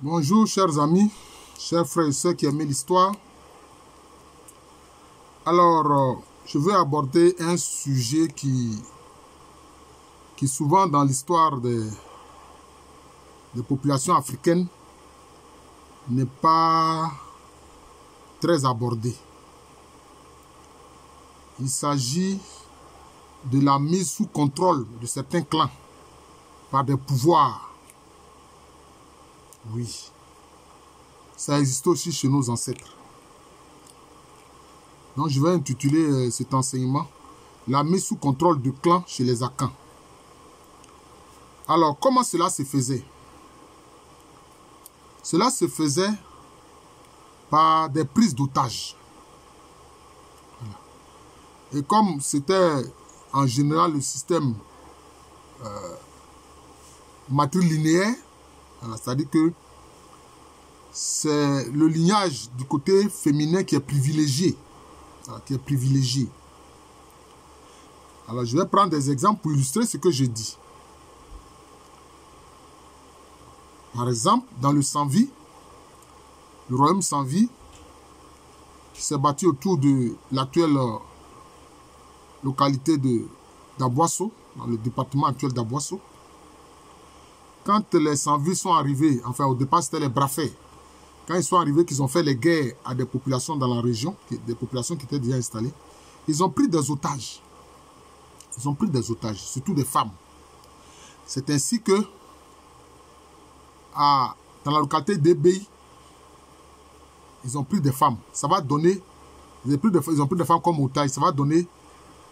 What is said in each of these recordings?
Bonjour chers amis, chers frères et sœurs qui aiment l'histoire. Alors, je veux aborder un sujet qui souvent dans l'histoire des populations africaines n'est pas très abordé. Il s'agit de la mise sous contrôle de certains clans par des pouvoirs. Oui, ça existe aussi chez nos ancêtres. Donc je vais intituler cet enseignement « La mise sous contrôle de clans chez les Akans ». Alors, comment cela se faisait? Cela se faisait par des prises d'otages. Et comme c'était en général le système matrilinéaire, c'est-à-dire que c'est le lignage du côté féminin qui est privilégié. Alors, je vais prendre des exemples pour illustrer ce que je dis. Par exemple, dans le Sanvi, le royaume Sanvi s'est bâti autour de l'actuelle localité d'Aboasso, dans le département actuel d'Aboasso. Quand les Sanvi sont arrivés, enfin au départ c'était les Brafais, quand ils sont arrivés, qu'ils ont fait les guerres à des populations dans la région, des populations qui étaient déjà installées, ils ont pris des otages. Ils ont pris des otages, surtout des femmes. C'est ainsi que, dans la localité d'Ebei, ils ont pris des femmes. Ça va donner, ils ont pris des femmes comme otages, ça va donner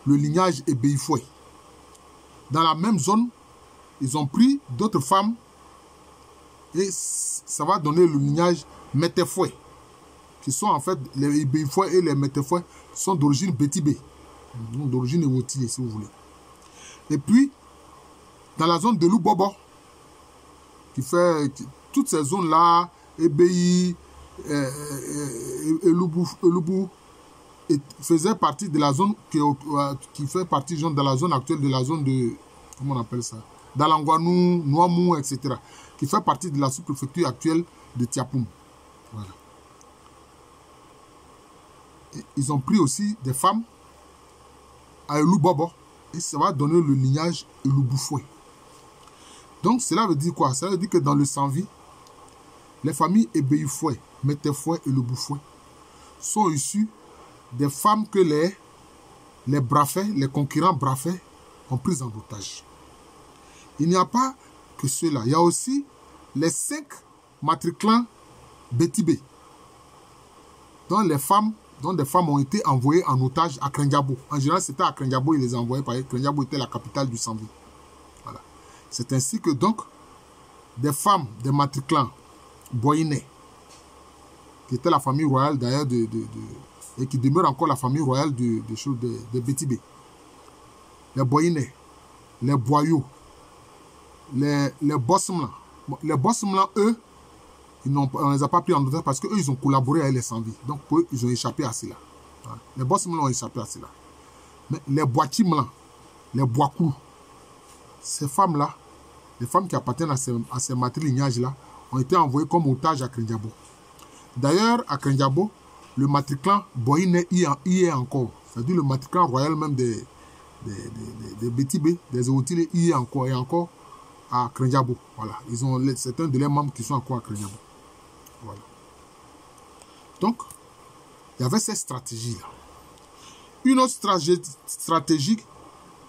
le lignage Ebei-Foué. Dans la même zone, ils ont pris d'autres femmes et ça va donner le lignage Météfoué, qui sont en fait les Ebei-Foué et les Météfoué sont d'origine Bétibé, d'origine Ewotile si vous voulez. Et puis, dans la zone de Lubobo, qui fait toutes ces zones-là, Ebei, Elubu, faisait partie de la zone qui fait partie de la zone actuelle de la zone de, comment on appelle ça, d'Alangwanou, Nouamou, etc., qui fait partie de la sous-préfecture actuelle de Tiapoum. Voilà. Et ils ont pris aussi des femmes à Elubobo, et ça va donner le lignage Eluboufoué. Donc cela veut dire quoi? Ça veut dire que dans le Sanvi, les familles Ebei-Foué, Météfoué et Eluboufoué sont issues des femmes que les Brafais, les concurrents Brafais, ont prises en otage. Il n'y a pas que cela. Il y a aussi les 5 matriclans Bétibé, dont des femmes ont été envoyées en otage à Krendiabo. En général, c'était à Krendiabo, ils les envoyaient parce que Krendiabo était la capitale du Sanvi. Voilà. C'est ainsi que donc, des femmes des matriclans Boyiné, qui était la famille royale d'ailleurs et qui demeure encore la famille royale de Bétibé. Les Boyiné, les Boyaux, les Bossemlans. Les Bossemlans, eux, on ne les a pas pris en otage parce qu'eux, ils ont collaboré avec les Sanvi. Donc, eux, ils ont échappé à cela. Voilà. Les Bossemlans ont échappé à cela. Mais les Boitimlans, les Boakou, ces femmes-là, les femmes qui appartiennent à ces matrilignages-là, ont été envoyées comme otages à Krendiabo. D'ailleurs, à Krendiabo, le matriclan Boyiné y est encore. C'est-à-dire le matriclan royal même des Bétibé, des Ewotile, y est encore à Krendiabo. Voilà. Ils ont certains de leurs membres qui sont encore à Krendiabo. Voilà. Donc, il y avait cette stratégie-là. Une autre stratégie,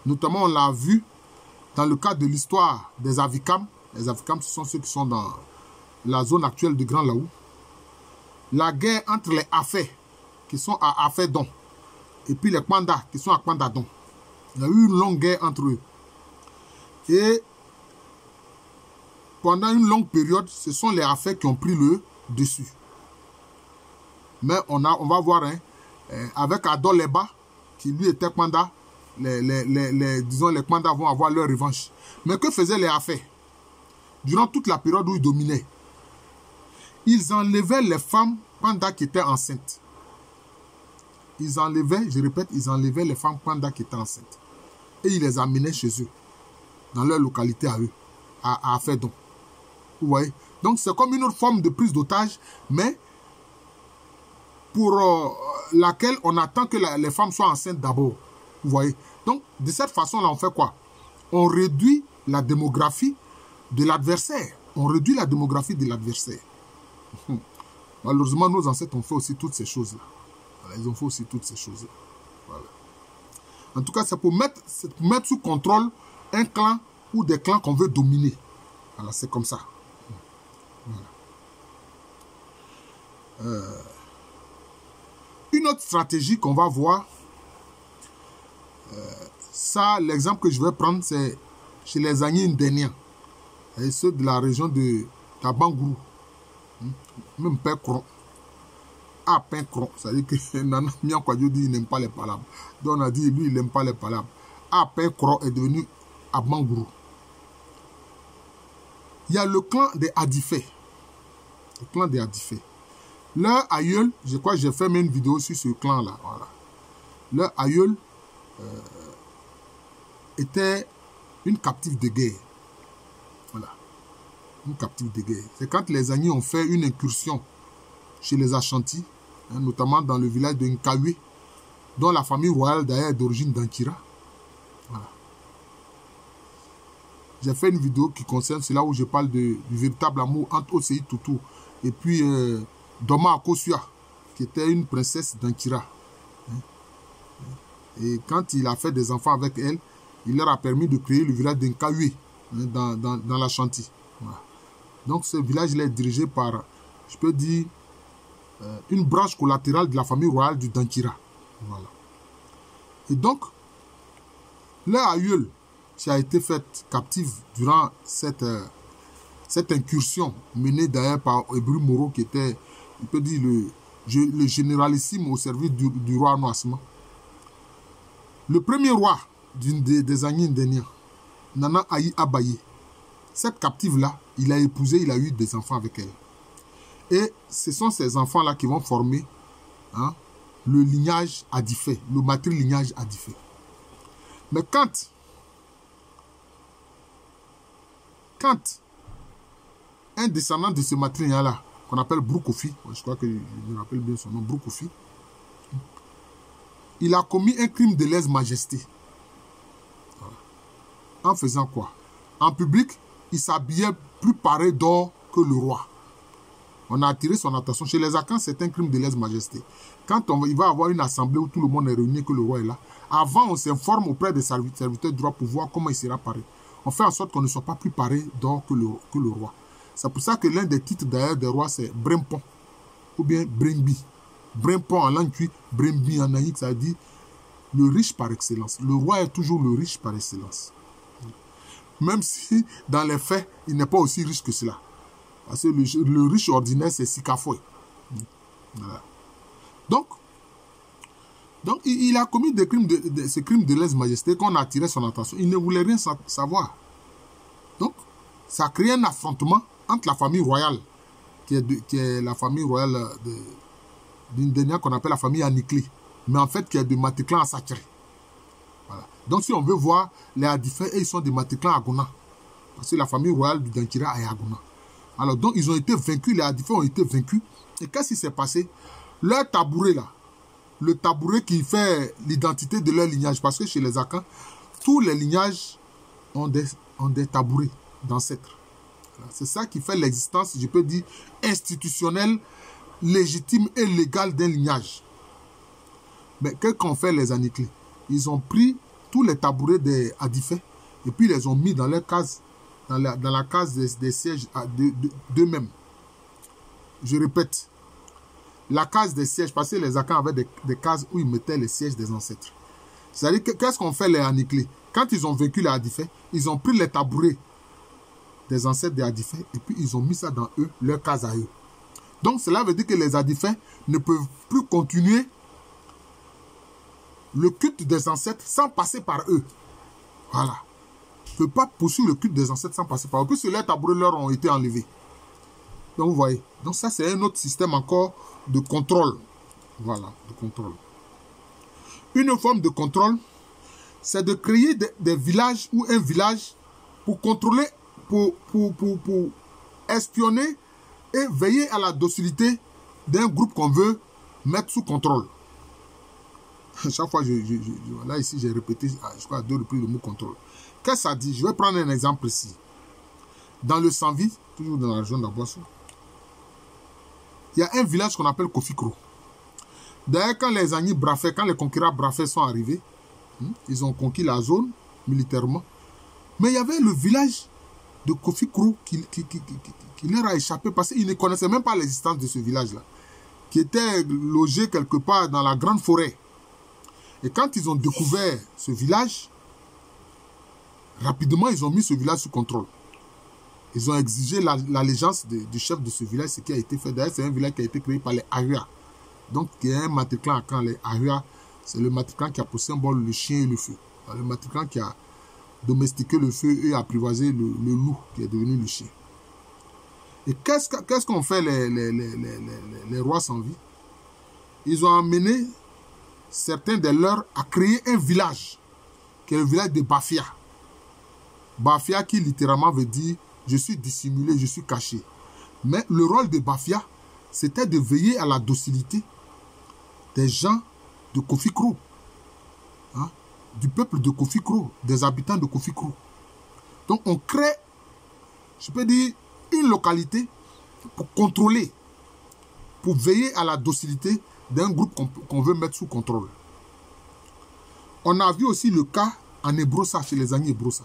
notamment on l'a vu dans le cadre de l'histoire des Avikam. Les Avikam, ce sont ceux qui sont dans la zone actuelle de Grand Laou. La guerre entre les Afé, qui sont à Afédon, et puis les Kwanda, qui sont à Kwandadon. Il y a eu une longue guerre entre eux. Et pendant une longue période, ce sont les Afé qui ont pris le dessus. Mais on va voir, avec Adoleba, qui lui était Kwanda, disons les Kwanda vont avoir leur revanche. Mais que faisaient les Afé? Durant toute la période où ils dominaient, ils enlevaient les femmes Kwanda qui étaient enceintes. Ils enlevaient, je répète, ils enlevaient les femmes Kwanda qui étaient enceintes. Et ils les amenaient chez eux, dans leur localité à eux, à Afédon. Vous voyez, Donc c'est comme une autre forme de prise d'otage, mais pour laquelle on attend que les femmes soient enceintes d'abord. Vous voyez. Donc de cette façon-là, on fait quoi? On réduit la démographie de l'adversaire. On réduit la démographie de l'adversaire. Malheureusement, nos ancêtres ont fait aussi toutes ces choses-là. Voilà, ils ont fait aussi toutes ces choses-là. Voilà. En tout cas, c'est pour mettre sous contrôle un clan ou des clans qu'on veut dominer. Voilà, c'est comme ça. Voilà. Une autre stratégie qu'on va voir, ça, l'exemple que je vais prendre, c'est chez les Agni Ndéniens, et ceux de la région de Tabangourou, même Père Cron. Ah, Père Cron, ça veut dire que Nana Miankwadjo dit qu'il n'aime pas les palabres. Donc on a dit, lui, il n'aime pas les palabres. Ah, Père Cron est devenu Abangourou. Il y a le clan des Adifé. Le clan des Adifé. Leur aïeul, je crois que j'ai fait même une vidéo sur ce clan-là. Voilà. Leur aïeul était une captive de guerre. Voilà. Une captive de guerre. C'est quand les Agni ont fait une incursion chez les Ashanti, hein, notamment dans le village de Nkawe, dont la famille royale d'ailleurs est d'origine d'Ankira. Voilà. J'ai fait une vidéo qui concerne cela où je parle du véritable amour entre Osei Tutu et puis Doma Akosua, qui était une princesse d'Ankira. Et quand il a fait des enfants avec elle, il leur a permis de créer le village d'Nkawe dans l'Ashanti. Voilà. Donc ce village est dirigé par, je peux dire, une branche collatérale de la famille royale du Dankira. Voilà. Et donc, leur aïeul qui a été faite captive durant cette incursion menée d'ailleurs par Ebru Moro, qui était, on peut dire, le généralissime au service du roi Noasma. Le premier roi des Agni Ndéniens, Nana Ayi Abaye, cette captive-là, il a épousé, il a eu des enfants avec elle. Et ce sont ces enfants-là qui vont former le lignage Adifé, le matrilignage Adifé. Mais quand un descendant de ce matrilignage-là, qu'on appelle Broukofi, je crois que je me rappelle bien son nom, Broukofi, il a commis un crime de lèse-majesté. Voilà. En faisant quoi? En public, il s'habillait plus paré d'or que le roi. On a attiré son attention. Chez les Akans, c'est un crime de lèse-majesté. Quand il va y avoir une assemblée où tout le monde est réuni, que le roi est là, avant, on s'informe auprès des serviteurs du roi pour voir comment il sera paré. On fait en sorte qu'on ne soit pas plus paré d'or que le roi. C'est pour ça que l'un des titres d'ailleurs des rois, c'est Brempon ou bien Brembi. Brempon en langue cuite, Brembi en naïque, ça dit le riche par excellence. Le roi est toujours le riche par excellence. Même si, dans les faits, il n'est pas aussi riche que cela. Parce que le riche ordinaire, c'est Sikafoy. Voilà. Donc, il a commis ces crimes de lèse-majesté qu'on a attiré son attention. Il ne voulait rien savoir. Donc, ça a créé un affrontement entre la famille royale, qui est la famille royale d'Indénia, qu'on appelle la famille Anikli, mais en fait qui est de Matiklan à Sacré. Voilà. Donc, si on veut voir les Adifé, ils sont de Matiklan à Gona. Parce que la famille royale du Dankira est à Gona. Alors, donc, ils ont été vaincus, les Adifé ont été vaincus. Et qu'est-ce qui s'est passé? Leur tabouret, là, le tabouret qui fait l'identité de leur lignage, parce que chez les Akans, tous les lignages ont des tabourets d'ancêtres. Voilà. C'est ça qui fait l'existence, je peux dire, institutionnelle, légitime et légale d'un lignage. Mais qu'est-ce qu'ont fait les Anikli? Ils ont pris tous les tabourets des Adifé et puis ils les ont mis dans leur case, dans la case des sièges d'eux-mêmes. Je répète, la case des sièges, parce que les Akans avaient des cases où ils mettaient les sièges des ancêtres. C'est-à-dire, qu'est-ce qu'ont fait les Anikli? Quand ils ont vécu les Adifé, ils ont pris les tabourets des ancêtres des Adifé et puis ils ont mis ça dans eux, leur case à eux. Donc cela veut dire que les Adifé ne peuvent plus continuer le culte des ancêtres sans passer par eux. Voilà. Ils ne peuvent pas poursuivre le culte des ancêtres sans passer par eux, puisque leurs tabourets leur ont été enlevés. Donc vous voyez. Donc ça c'est un autre système encore de contrôle. Voilà, de contrôle. Une forme de contrôle, c'est de créer des villages ou un village pour contrôler, pour espionner et veiller à la docilité d'un groupe qu'on veut mettre sous contrôle. Chaque fois, là ici, j'ai répété, je crois, à 2 reprises le mot contrôle. Qu'est-ce que ça dit? Je vais prendre un exemple ici. Dans le Sanvi, toujours dans la région d'Aboissou, il y a un village qu'on appelle Kofikro. D'ailleurs, quand les Agni Brafé, quand les conquérants Brafé sont arrivés, ils ont conquis la zone militairement. Mais il y avait le village de Kofikro qui leur a échappé parce qu'ils ne connaissaient même pas l'existence de ce village-là, qui était logé quelque part dans la grande forêt. Et quand ils ont découvert ce village, rapidement, ils ont mis ce village sous contrôle. Ils ont exigé l'allégeance du chef de ce village, ce qui a été fait. D'ailleurs, c'est un village qui a été créé par les Ahua. Donc, il y a un matriclan à Caen. Les Ahua, c'est le matriclan qui a pour symbole le chien et le feu. Le matriclan qui a domestiqué le feu et apprivoisé le loup, qui est devenu le chien. Et qu'est-ce qu'ont fait les rois sans vie? Ils ont amené certains de leurs à créer un village, qui est le village de Bafia. Bafia qui littéralement veut dire je suis dissimulé, je suis caché. Mais le rôle de Bafia, c'était de veiller à la docilité des gens de Kofikro, du peuple de Kofikro, des habitants de Kofikro. Donc on crée, je peux dire, une localité pour contrôler, pour veiller à la docilité d'un groupe qu'on veut mettre sous contrôle. On a vu aussi le cas en Ebrossa, chez les Agni Ebrossa.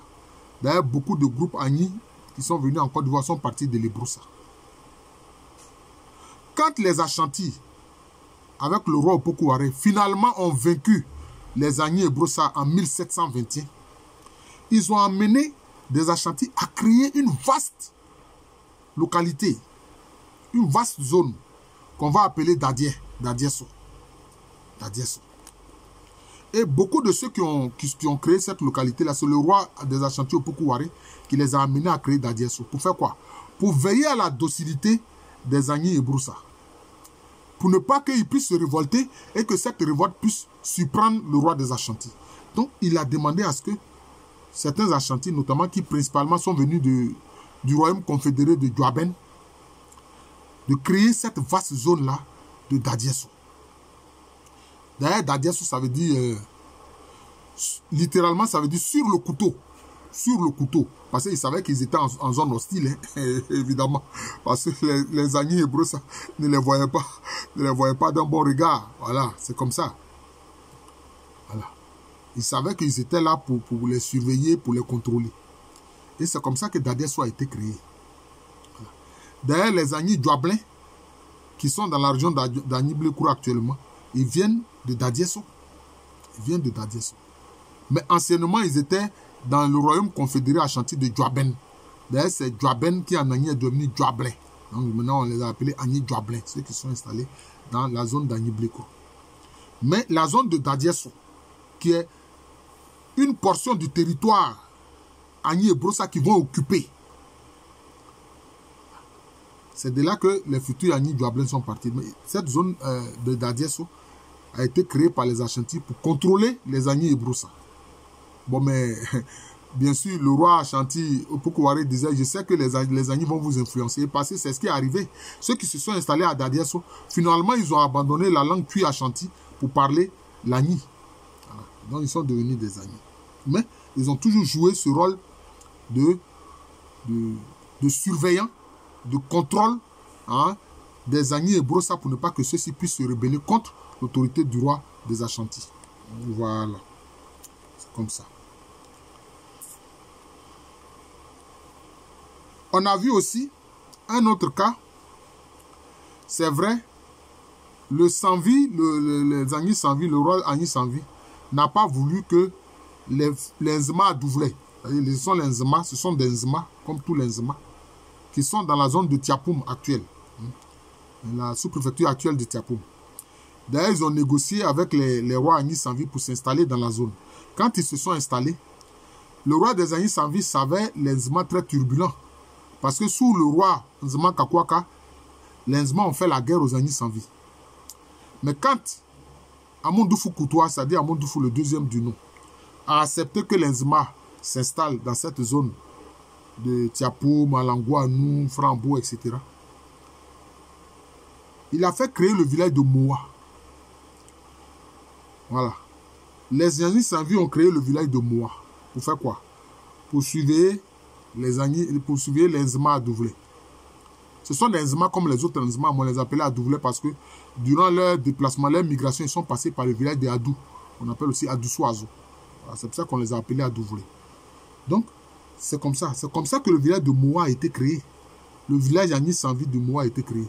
D'ailleurs, beaucoup de groupes Agni qui sont venus en Côte d'Ivoire sont partis de l'Ebrossa. Quand les Ashanti, avec le roi Opoku-Waré, finalement ont vaincu les Agni Ebrossa en 1721, ils ont amené des Ashanti à créer une vaste localité, une vaste zone qu'on va appeler Dadieso. Et beaucoup de ceux qui ont créé cette localité-là, c'est le roi des Ashanti Opoku-Waré qui les a amenés à créer Dadieso. Pour faire quoi? Pour veiller à la docilité des Agni Ebrossa. Pour ne pas qu'ils puissent se révolter et que cette révolte puisse surprendre le roi des Ashanti. Donc, il a demandé à ce que certains Ashanti, notamment qui principalement sont venus du royaume confédéré de Djuaben, de créer cette vaste zone-là de Dadieso. D'ailleurs, Dadieso, ça veut dire, littéralement, ça veut dire sur le couteau. Sur le couteau. Parce qu'ils savaient qu'ils étaient en zone hostile, évidemment. Parce que les Agni Ebrossa ne les voyaient pas d'un bon regard. Voilà, c'est comme ça. Voilà. Ils savaient qu'ils étaient là pour les surveiller, pour les contrôler. Et c'est comme ça que Dadieso a été créé. Voilà. D'ailleurs, les Agni Djuablin, qui sont dans la région d'Agni-Blekoura actuellement, ils viennent de Dadieso. Ils viennent de Dadieso. Mais anciennement, ils étaient dans le royaume confédéré Ashanti de Djuaben. D'ailleurs, c'est Djuaben qui en Agni est devenu Djuablin. Donc maintenant, on les a appelés Agni Djuablin, ceux qui sont installés dans la zone d'Agni-Blekoura. Mais la zone de Dadieso, qui est une portion du territoire Agni Ebrossa qui vont occuper, c'est de là que les futurs Agni Djuablin sont partis. Mais cette zone de Dadieso a été créée par les Ashanti pour contrôler les Agni Ebrossa. Bon, mais bien sûr, le roi Ashanti Opoku-Waré disait, je sais que les Agni vont vous influencer, parce que c'est ce qui est arrivé. Ceux qui se sont installés à Dadieso, finalement, ils ont abandonné la langue Twi Ashanti pour parler l'Agni. Voilà. Donc, ils sont devenus des Agni. Mais ils ont toujours joué ce rôle de surveillant, de contrôle des Agni Ebrossa pour ne pas que ceux-ci puissent se rebeller contre l'autorité du roi des Ashanti. Voilà. C'est comme ça. On a vu aussi un autre cas. C'est vrai, le Sanvi, les Agni Sanvi, le roi Agni Sanvi, n'a pas voulu que les Nzema Douvelé, ce sont des Nzema, comme tous les Nzema, qui sont dans la zone de Tiapoum actuelle, la sous-préfecture actuelle de Tiapoum. D'ailleurs, ils ont négocié avec les rois Agni Sanvi pour s'installer dans la zone. Quand ils se sont installés, le roi des Agni Sanvi savait les Nzema très turbulents. Parce que sous le roi Nzema Kakwaka, les Nzema ont fait la guerre aux Agni Sanvi. Mais quand Amondoufou Koutoua, c'est-à-dire Amondoufou le deuxième du nom, a accepté que les Nzema s'installent dans cette zone de Tiapo, Malangouanou, Frambo, etc. Il a fait créer le village de Moa. Voilà. Les Agnis Sanvi ont créé le village de Moa. Pour faire quoi? Pour surveiller les Nzema à Douvlé. Ce sont des Nzema comme les autres Nzema, on les appelait à Douvlé parce que durant leur déplacement, leur migration, ils sont passés par le village de Adou. On appelle aussi Adou-Soazo. Voilà, c'est pour ça qu'on les a appelés à Douvlé. Donc, c'est comme ça. C'est comme ça que le village de Moa a été créé. Le village Agnis Sanvi de Moa a été créé.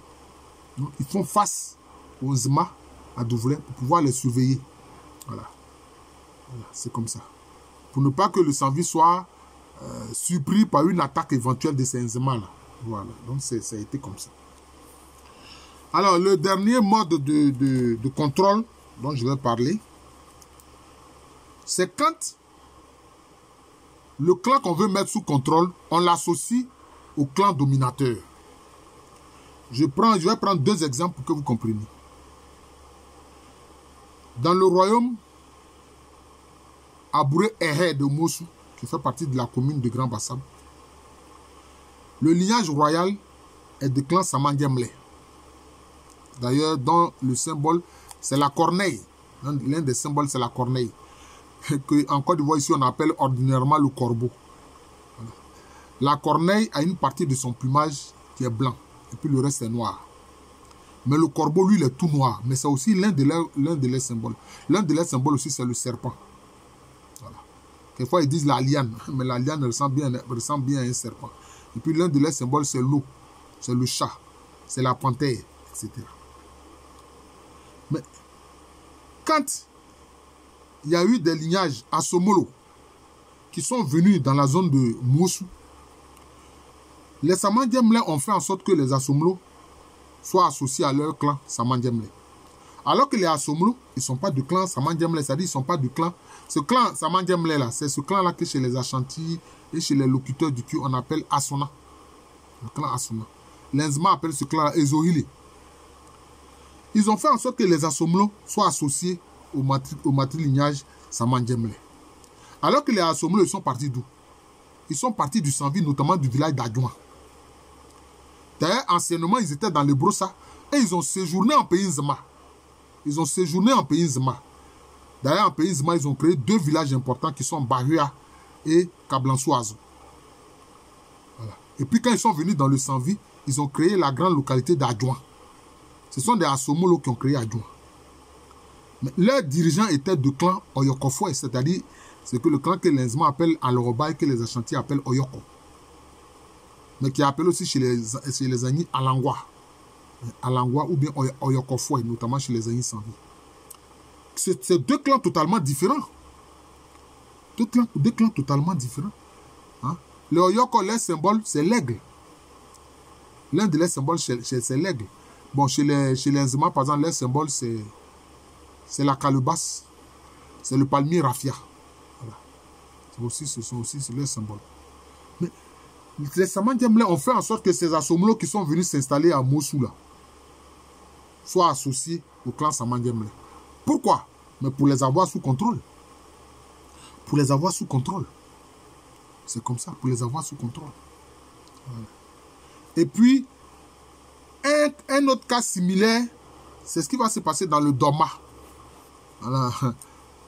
Donc, ils font face aux Nzema à Douvlé pour pouvoir les surveiller. Voilà. Voilà, c'est comme ça. Pour ne pas que le Sanvi soit surpris par une attaque éventuelle de ces Nzema-là. Voilà, donc ça a été comme ça. Alors, le dernier mode de contrôle dont je vais parler, c'est quand le clan qu'on veut mettre sous contrôle, on l'associe au clan dominateur. Je vais prendre deux exemples pour que vous compreniez. Dans le royaume Abouré Ehe de Mossou, qui fait partie de la commune de Grand Bassam, le lignage royal est de clan Samandiemle. D'ailleurs, dans le symbole, c'est la corneille. L'un des symboles, c'est la corneille. En Côte d'Ivoire, ici, on appelle ordinairement le corbeau. Voilà. La corneille a une partie de son plumage qui est blanc, et puis le reste est noir. Mais le corbeau, lui, il est tout noir. Mais c'est aussi l'un de leurs symboles. L'un de leurs symboles aussi, c'est le serpent. Voilà. Quelquefois, ils disent la liane, mais la liane ressemble bien à un serpent. Et puis, l'un de leurs symboles, c'est l'eau, c'est le chat, c'est la panthère, etc. Mais quand il y a eu des lignages Asomolo qui sont venus dans la zone de Mossou, les Samandiemle ont fait en sorte que les Asomolo soient associés à leur clan Samandiemle. Alors que les Asomolo, ils ne sont pas du clan Samandiemle, c'est-à-dire qu'ils ne sont pas du clan. Ce clan Samandiemle là, c'est ce clan-là que chez les Ashanti et chez les locuteurs du cul, on appelle Asona. Le clan Asona. Les Nzema appellent ce clan Ezohili. Ils ont fait en sorte que les Asomolo soient associés au matrilignage Samandiemle. Alors que les Asomolo, ils sont partis d'où? Ils sont partis du Sanvi, notamment du village d'Adjouan. D'ailleurs, anciennement, ils étaient dans le Brossa et ils ont séjourné en pays Nzema. Ils ont séjourné en pays Nzema. D'ailleurs, en pays Nzema, ils ont créé deux villages importants qui sont Bahua et Kablansoazo. Voilà. Et puis, quand ils sont venus dans le Sanvi, ils ont créé la grande localité d'Adjouan. Ce sont des Asomolo qui ont créé Adjouan. Mais leurs dirigeants étaient de clan Oyokofo, c'est-à-dire c'est que le clan que les Nzema appellent Aloroba et que les Ashanti appellent Oyoko. Mais qui appelle aussi chez les Agnis Alangwa. Alangwa ou bien Oyokofo, notamment chez les Agnis Sanvi. C'est deux clans totalement différents. Deux clans totalement différents. Hein? Le Oyoko, leur symbole, c'est l'aigle. L'un de leurs symboles, c'est l'aigle. Bon, chez les Nzema, par exemple, leur symbole, c'est la calebasse. C'est le palmier raffia. Voilà. Ce sont aussi leurs symboles. Mais les Samandiemle ont fait en sorte que ces Asomolo qui sont venus s'installer à Mossou là, soient associés au clan Samandiemle. Pourquoi? Mais pour les avoir sous contrôle. Pour les avoir sous contrôle. C'est comme ça, pour les avoir sous contrôle. Voilà. Et puis, un autre cas similaire, c'est ce qui va se passer dans le Doma. Voilà.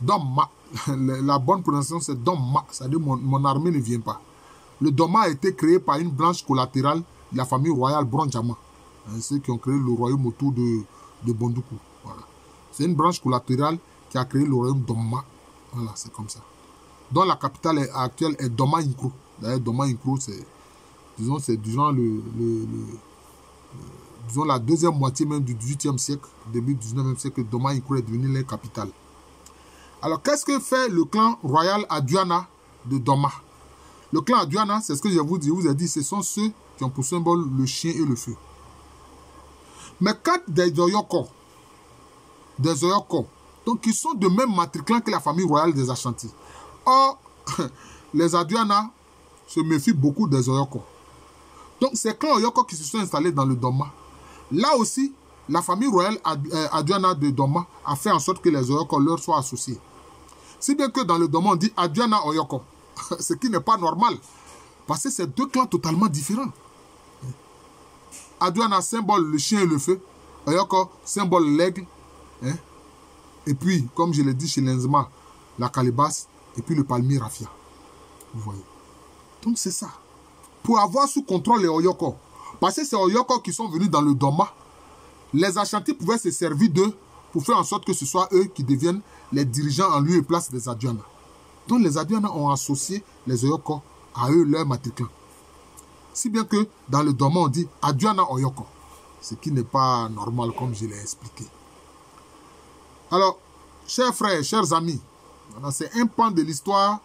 Doma. La bonne prononciation, c'est Doma. C'est-à-dire mon armée ne vient pas. Le Doma a été créé par une branche collatérale de la famille royale Bronjama. Ceux qui ont créé le royaume autour de Bondoukou. Voilà. C'est une branche collatérale qui a créé le royaume Doma. Voilà, c'est comme ça. Dont la capitale actuelle est Doma Inkro. D'ailleurs, Doma Inkro, c'est durant disons la deuxième moitié même du XVIIIe siècle, début du XIXe siècle, que Doma Inkro est devenu la capitale. Alors, qu'est-ce que fait le clan royal Aduana de Doma? Le clan Aduana, c'est ce que je vous ai dit, ce sont ceux qui ont pour symbole le chien et le feu. Mais quand des Oyoko, donc ils sont de même matriclan que la famille royale des Ashanti. Or, les Aduana se méfient beaucoup des Oyoko. Donc, ces clans Oyoko qui se sont installés dans le Doma, là aussi, la famille royale Aduana de Doma a fait en sorte que les Oyoko leur soient associés. Si bien que dans le Doma, on dit Aduana Oyoko, ce qui n'est pas normal. Parce que c'est deux clans totalement différents. Aduana, symbole le chien et le feu. Oyoko, symbole l'aigle. Et puis, comme je l'ai dit chez Lenzma, la calebasse. Et puis le palmier raffia. Vous voyez. Donc c'est ça. Pour avoir sous contrôle les Oyoko. Parce que c'est Oyoko qui sont venus dans le Doma. Les Ashanti pouvaient se servir d'eux pour faire en sorte que ce soit eux qui deviennent les dirigeants en lieu et place des Aduana. Donc les Aduana ont associé les Oyoko à eux, leur matriclan. Si bien que dans le Doma, on dit Aduana Oyoko. Ce qui n'est pas normal comme je l'ai expliqué. Alors, chers frères, chers amis, c'est un pan de l'histoire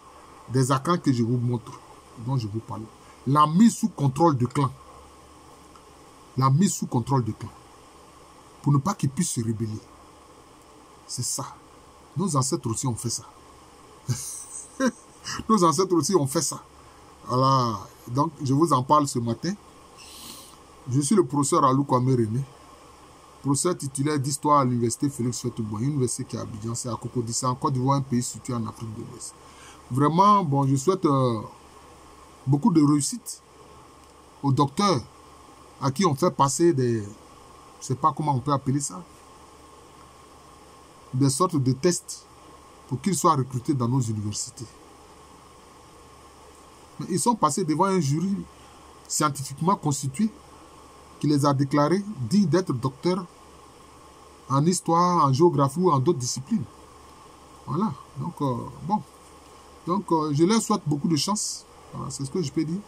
des Akans que je vous montre, dont je vous parle. La mise sous contrôle de clan. La mise sous contrôle de clan. Pour ne pas qu'ils puissent se rebeller. C'est ça. Nos ancêtres aussi ont fait ça. Nos ancêtres aussi ont fait ça. Voilà. Donc, je vous en parle ce matin. Je suis le professeur Alou Kwame René, professeur titulaire d'histoire à l'université Félix Houphouët-Boigny, université qui est à Abidjan, c'est à Cocody, en Côte d'Ivoire, un pays situé en Afrique de l'Ouest. Vraiment, bon, je souhaite beaucoup de réussite aux docteurs à qui on fait passer des, je ne sais pas comment on peut appeler ça, des sortes de tests pour qu'ils soient recrutés dans nos universités. Mais ils sont passés devant un jury scientifiquement constitué qui les a déclarés dignes d'être docteurs en histoire, en géographie ou en d'autres disciplines. Voilà. Donc, bon. Donc, je leur souhaite beaucoup de chance. Voilà, c'est ce que je peux dire.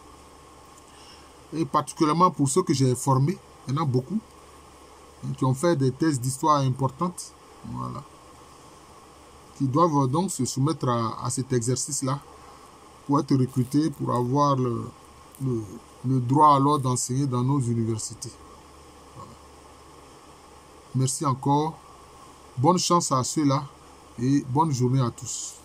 Et particulièrement pour ceux que j'ai formés. Il y en a beaucoup qui ont fait des thèses d'histoire importantes. Voilà. Qui doivent donc se soumettre à cet exercice-là pour être recrutés, pour avoir le droit alors d'enseigner dans nos universités. Voilà. Merci encore. Bonne chance à ceux-là et bonne journée à tous.